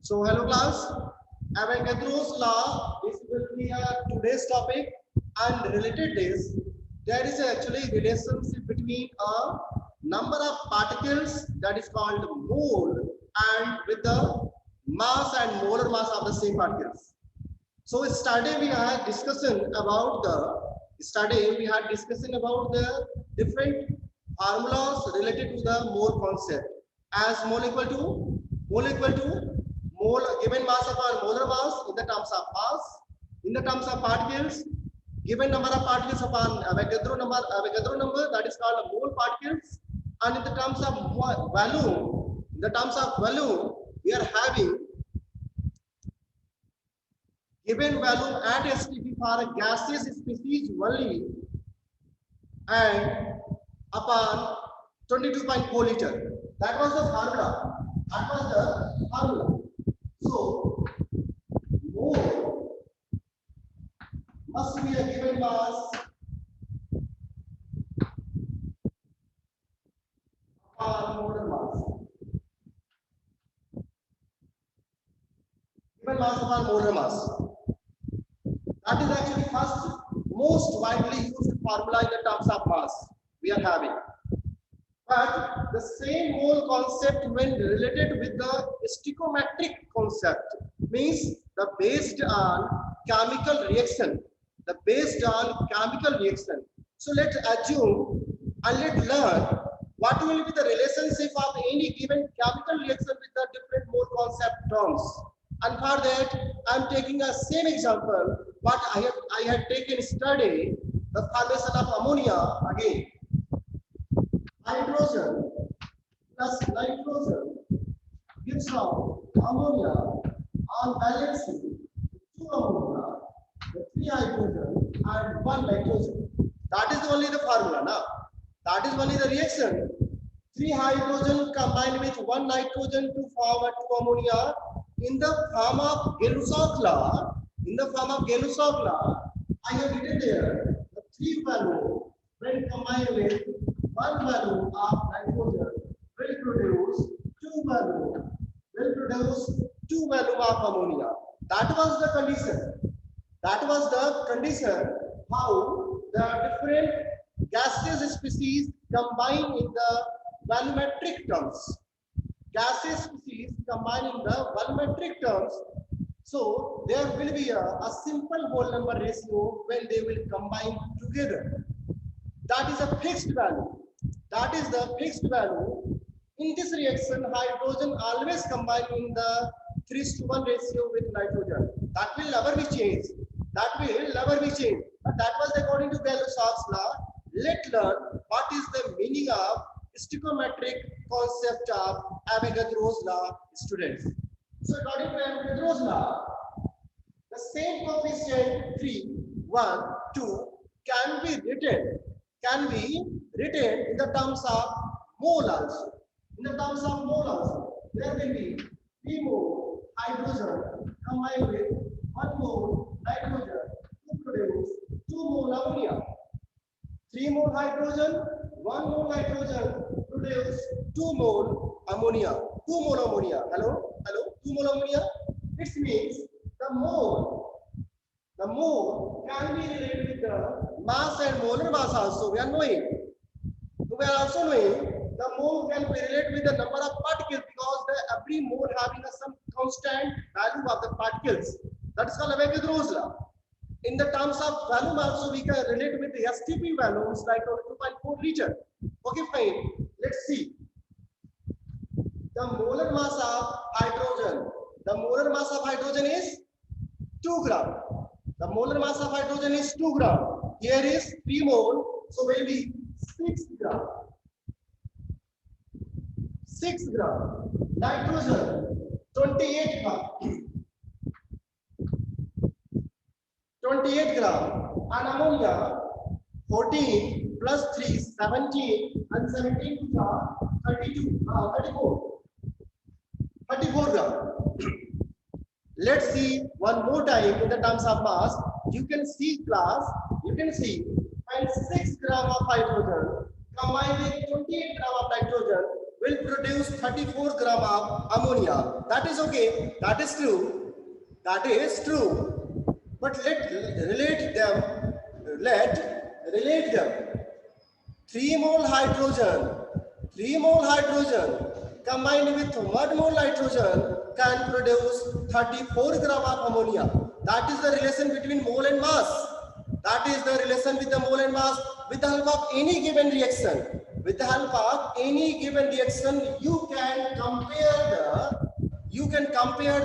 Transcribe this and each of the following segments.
So hello class, Avogadro's law, this will be today's topic, and related is there is actually relationship between a number of particles that is called mole and with the mass and molar mass of the same particles. So yesterday we had discussion about the different formulas related to the mole concept as mole equal to mole given mass upon molar mass in the terms of mass, in the terms of particles, given number of particles upon Avogadro number that is called mole particles, and in the terms of volume, we are having given volume at STP for a gaseous species only and upon 22.4 liter. That was the formula. So, mole must be a given mass upon molar mass. Given mass upon molar mass. That is actually first most widely used formula in the terms of mass we are having. But the same mole concept when related with the stoichiometric concept means the based on chemical reaction. So let's assume and let's learn what will be the relationship of any given chemical reaction with the different mole concept terms. And for that, I am taking a same example what I had taken study the formation of ammonia again. Hydrogen plus nitrogen gives out ammonia on balancing two ammonia, the three hydrogen and one nitrogen. That is only the formula now. That is only the reaction. Three hydrogen combined with one nitrogen to form a two ammonia in the form of Gay-Lussac law. I have written there the three value when combined with one value of nitrogen will produce two value of ammonia. That was the condition how the different gaseous species combine in the volumetric terms. So there will be a simple whole number ratio when they will combine together. That is a fixed value. In this reaction, hydrogen always combine in the 3:1 ratio with nitrogen. That will never be changed. But that was according to Gay-Lussac's law. Let's learn what is the meaning of stoichiometric concept of Avogadro's law, students. So according to Avogadro's law, the same coefficient 3, 1, 2 can be written in the terms of mole also. There will be 3 mole hydrogen combined with 1 mole nitrogen to produce 2 mole ammonia. 3 mole hydrogen, 1 mole nitrogen produce 2 mole ammonia. 2 mole ammonia. Hello? 2 mole ammonia. It means the mole can be related with the mass and molar mass also. We are also knowing the mole can be related with the number of particles because every mole having some constant value of the particles. That is called Avogadro's law. In the terms of volume also we can relate with the STP values like 2.4 liter. Okay, fine. Let's see. The molar mass of hydrogen is 2 gram. Here is 3 mole, so will be 6 gram. Nitrogen 28 gram. And ammonia 14 plus 3 17 and 17 gram 34 gram. Let's see one more time in the terms of mass. You can see when 6 gram of hydrogen combined with 28 gram of nitrogen will produce 34 gram of ammonia. That is okay. That is true. That is true. But let relate them. Relate them. 3 mole hydrogen, 3 mole hydrogen combined with 1 mole nitrogen can produce 34 gram of ammonia. That is the relation between mole and mass. That is the relation with the mole and mass. With the help of any given reaction, with the help of any given reaction, you can compare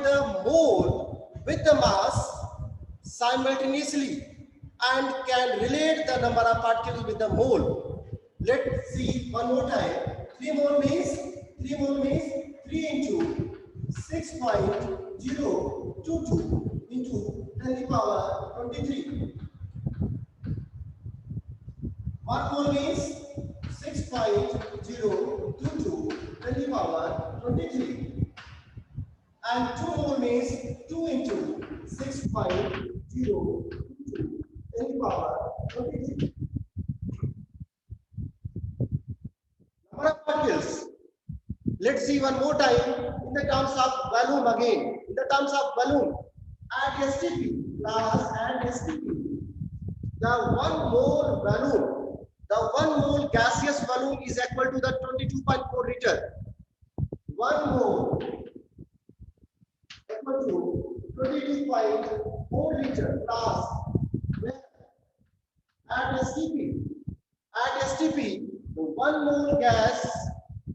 the mole with the mass simultaneously and can relate the number of particles with the mole. Let's see one more time. 3 mole means 3 into 6.022 into 10 to the power 23. 1 mole means 6.022 10 to the power 23. And 2 mole means 2 into 6.022 10 to the power 23. Number of particles. Let's see one more time in the terms of volume again. In the terms of volume, at STP, class and STP, the 1 mole volume, the 1 mole gaseous volume is equal to the 22.4 liter. 1 mole equal to 22.4 liter class. At STP, the 1 mole gas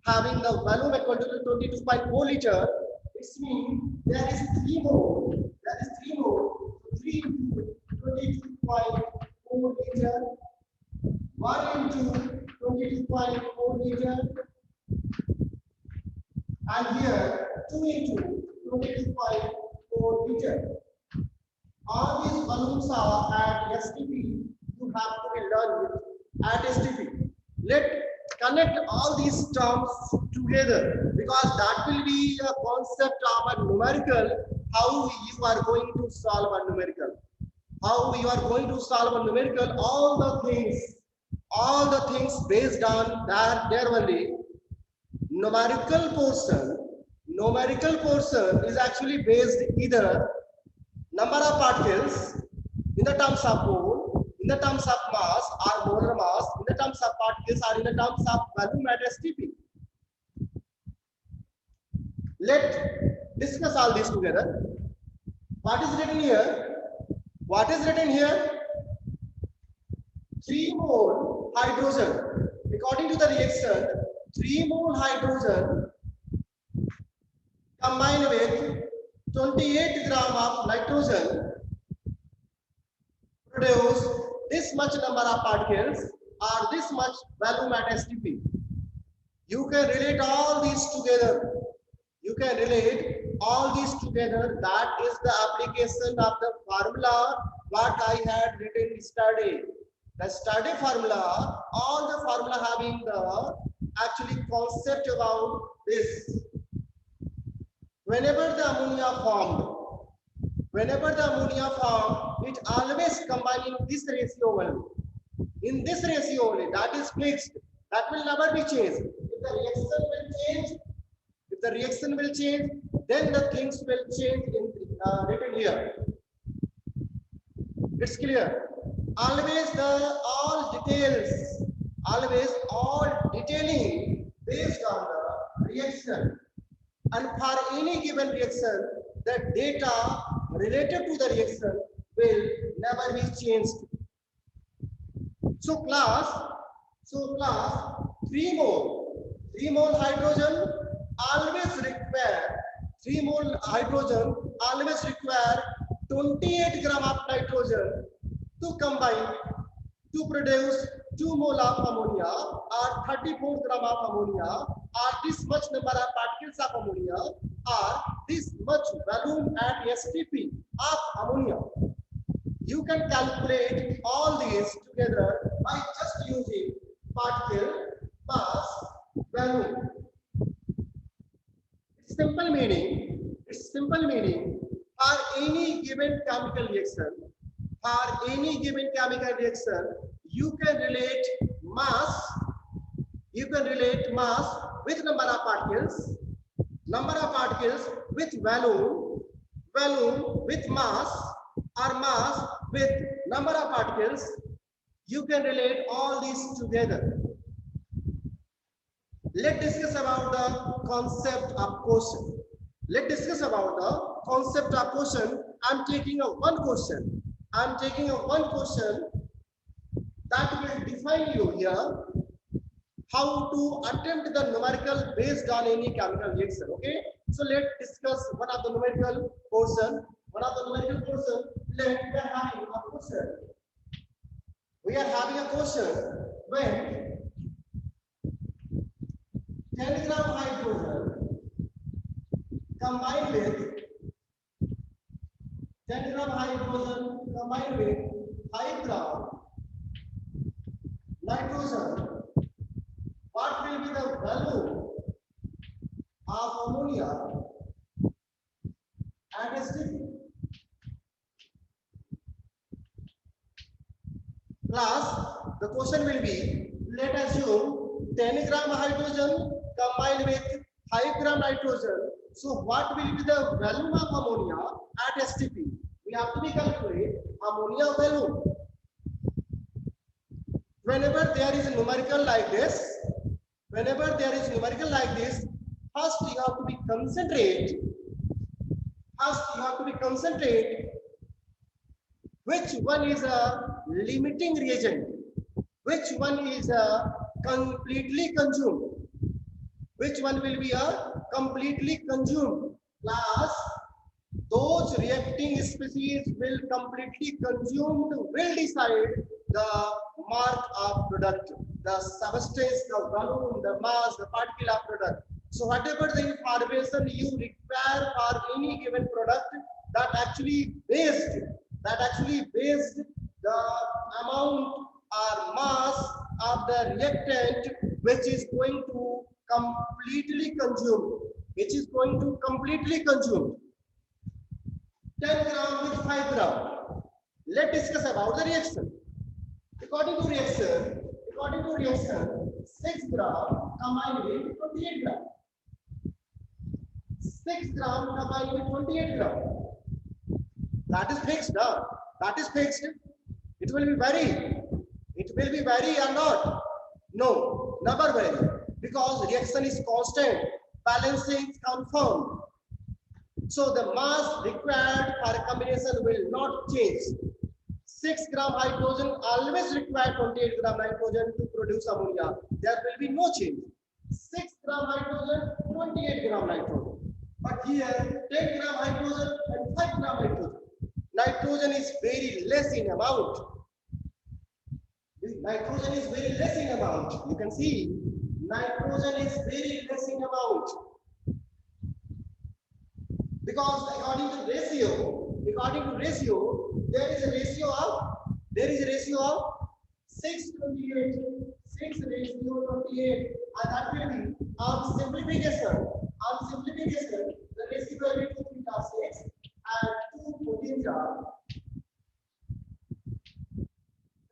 having the volume equal to 22.4 liter, it means there is 3 mole. That is 3 mole. 3 into 22.4 liter. 1 into 22.4 liter. And here 2 into 22.4 liter. All these volumes are at STP. You have to be learned with at STP. Let's connect all these terms together because that will be a concept of a numerical, how you are going to solve a numerical. How you are going to solve a numerical, all the things based on that there only. Numerical portion is actually based either number of particles in the terms of mole, in the terms of mass or molar mass, in the terms of particles or in the terms of volume at STP. Let's discuss all this together. What is written here? 3 mole hydrogen. According to the reaction, 3 mole hydrogen combined with 28 gram of nitrogen produce this much number of particles or this much volume at STP. You can relate all these together. That is the application of the formula what I had written yesterday. The study formula, all the formula having the actually concept about this. Whenever the ammonia formed, it always combine in this ratio only. In this ratio only, that is fixed. That will never be changed. If the reaction will change, then the things will change in written here. It's clear. Always all detailing based on the reaction. And for any given reaction, the data related to the reaction will never be changed. So class 3 mole hydrogen always require 28 gram of nitrogen to combine to produce 2 mole of ammonia or 34 gram of ammonia or this much number of particles of ammonia or this much volume at STP of ammonia. You can calculate all these together by just using particle, mass, volume. Its simple meaning for any given chemical reaction, you can relate mass with number of particles, with volume, with mass, or mass with number of particles. You can relate all these together. Let's discuss about the concept of quotient. Let's discuss about the concept of quotient. I'm taking a one question. That will define you here how to attempt the numerical based on any chemical reaction. Okay, so let's discuss one of the numerical portion. Let we are having a question when 10 gram hydrogen combined with 5 gram nitrogen, what will be the value of ammonia at STP? Class, the question will be, let us assume 10 gram hydrogen combined with 5 gram nitrogen. So what will be the volume of ammonia at STP? We have to calculate ammonia volume. Whenever there is a numerical like this, first you have to be concentrate which one is a limiting reagent, which one is a completely consumed, which one will be a completely consumed. Class, those reacting species will completely consumed will decide the mark of product, the substance, the volume, the mass, the particle of product. So whatever the information you require for any given product, that actually based the amount or mass of the reactant which is going to completely consume, 10 gram with 5 gram. Let's discuss about the reaction. According to reaction, 6 gram combined with 28 gram. 6 gram combined with 28 gram. That is fixed. It will be vary or not? No, never vary, because reaction is constant, balancing is confirmed. So the mass required for a combination will not change. 6 gram hydrogen always require 28 gram nitrogen to produce ammonia. There will be no change. 6 gram hydrogen, 28 gram nitrogen. But here 10 gram hydrogen and 5 gram nitrogen. Nitrogen is very less in amount. You can see nitrogen is very less in amount. Because according to ratio, there is a ratio of 6:28, 6:28, and that will be on simplification. The ratio will be 2 beta 6 and 2 14 jar.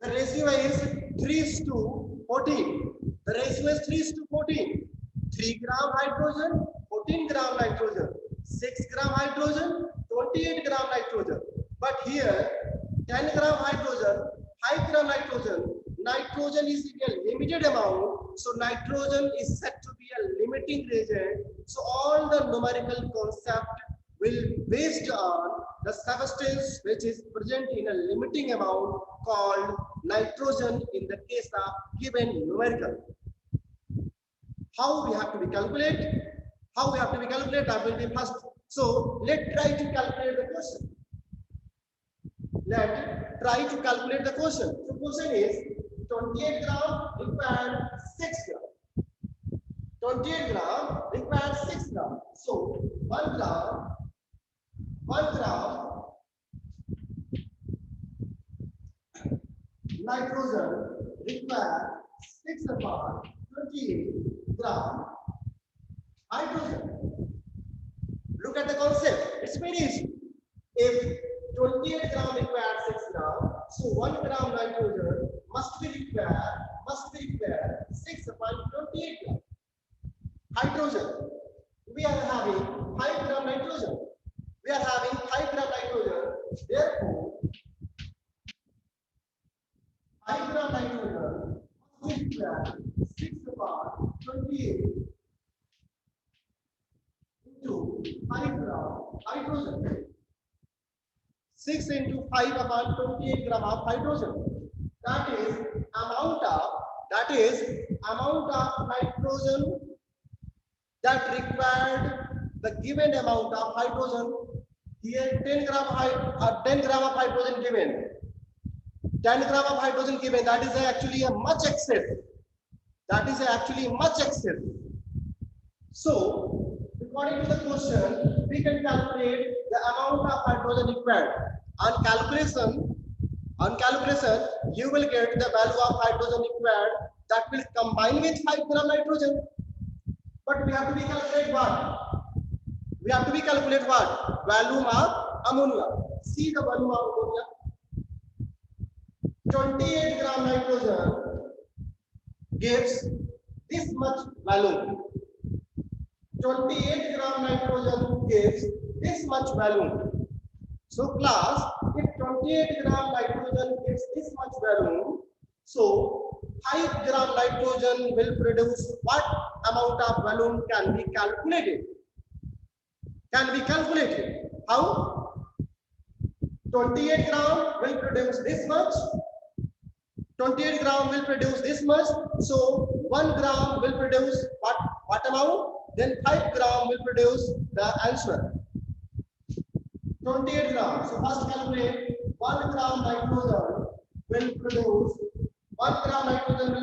The ratio is 3:14. 3 gram hydrogen, 14 gram nitrogen. 6 gram hydrogen, 28 gram nitrogen. But here 10 gram hydrogen, 5 gram nitrogen. Nitrogen is in a limited amount, so nitrogen is said to be a limiting reagent. So all the numerical concept will based on the substance which is present in a limiting amount called nitrogen in the case of given numerical. How we have to be calculate? That will be first. So let's try to calculate the question. The question is 28 gram required 6 gram. 28 gram required 6 gram. So 1 gram nitrogen required 6 upon 28 gram hydrogen. Look at the concept. It's very easy. If 28 gram requires 6 gram, so 1 gram nitrogen must be required 6 upon 28 gram. hydrogen. We are having 5 gram nitrogen. We are having 5 gram nitrogen. Therefore, 5 gram nitrogen must be equal 6 upon 28 into 5 gram hydrogen. 6 into 5 upon 28 gram of hydrogen. That is amount of nitrogen that required the given amount of hydrogen. Here 10 gram of hydrogen given. 10 gram of hydrogen given. That is actually a much excess. So, according to the question, we can calculate the amount of hydrogen required. On calculation, you will get the value of hydrogen required that will combine with 5 gram nitrogen. But we have to calculate what? Volume of ammonia. See the volume of ammonia. 28 gram nitrogen gives this much volume. 28 gram nitrogen gives this much volume. So class, if 28 gram nitrogen gives this much volume, so 5 gram nitrogen will produce what amount of volume can be calculated? How? 28 gram will produce this much. 28 gram will produce this much. So 1 gram will produce what amount? Then 5 gram will produce the answer. 28 gram. So first calculate 1 gram nitrogen will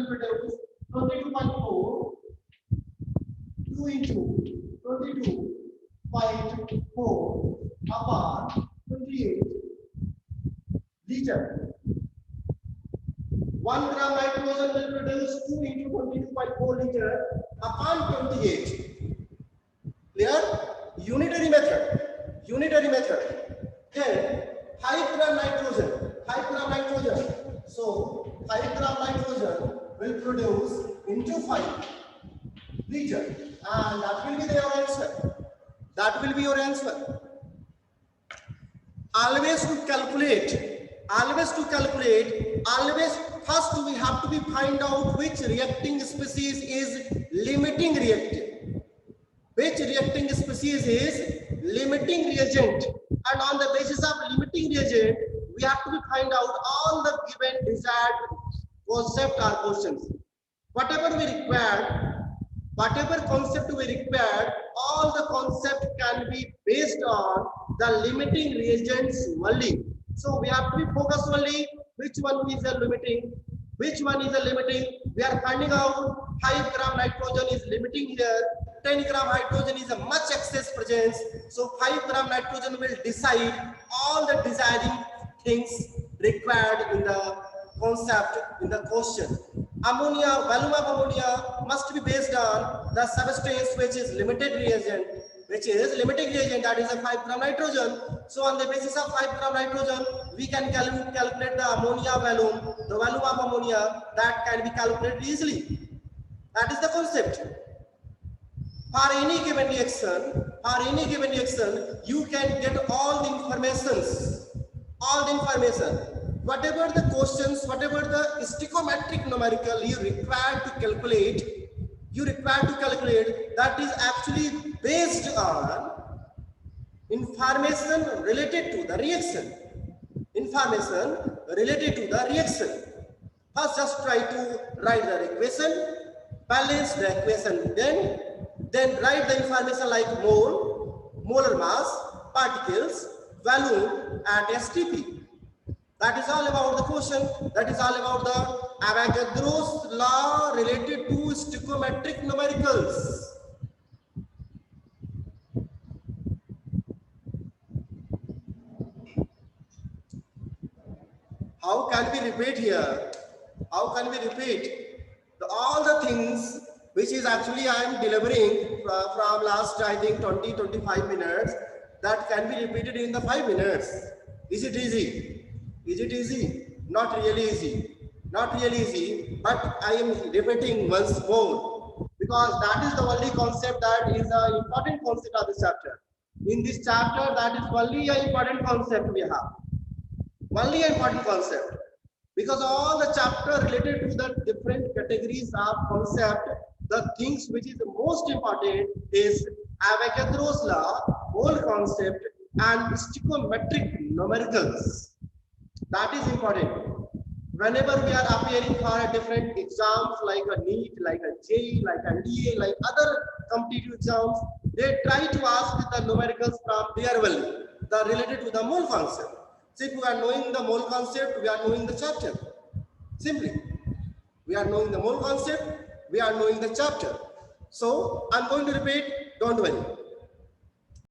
produce 22.4 2 into 22.4 upon 28 liter. 1 gram nitrogen will produce 2 into 22.4 liter upon 28. Clear? Unitary method. Then 5 gram nitrogen. So 5 gram nitrogen will produce into 5 liter, and that will be your answer. Always to calculate, first we have to find out which reacting species is limiting reactant. Which reacting species is limiting reagent, and on the basis of limiting reagent, we have to find out all the given desired concept or questions. Whatever concept we required, all the concept can be based on the limiting reagents only. So we have to be focused only which one is a limiting. We are finding out 5 gram nitrogen is limiting here. 10 gram hydrogen is a much excess presence. So 5 gram nitrogen will decide all the desiring things required in the concept in the question. Ammonia, volume of ammonia must be based on the substance which is limited reagent, that is a 5 gram nitrogen. So on the basis of 5 gram nitrogen, we can calculate the ammonia volume, the volume of ammonia that can be calculated easily. That is the concept. For any given reaction, you can get all the information. Whatever the questions, whatever the stoichiometric numerical you require to calculate, that is actually based on information related to the reaction. First, just try to write the equation, balance the equation, then write the information like mole, molar mass, particles, volume, and STP. That is all about the question. That is all about the Avogadro's law related to stoichiometric numericals. How can we repeat here? All the things which is actually I am delivering from last, I think, 20-25 minutes, that can be repeated in the 5 minutes. Is it easy? Not really easy. But I am repeating once more because that is the only concept that is an important concept of this chapter. In this chapter, that is only an important concept we have. Only an important concept. Because all the chapter related to the different categories of concept, the things which is the most important is Avogadro's law, whole concept, and stoichiometric numericals. That is important. Whenever we are appearing for a different exams like a NEET, like a JEE, like a DA, like other competitive exams, they try to ask the numericals from their value, the related to the mole concept. So if we are knowing the mole concept, we are knowing the chapter. Simply, we are knowing the mole concept, we are knowing the chapter. So I'm going to repeat, don't worry.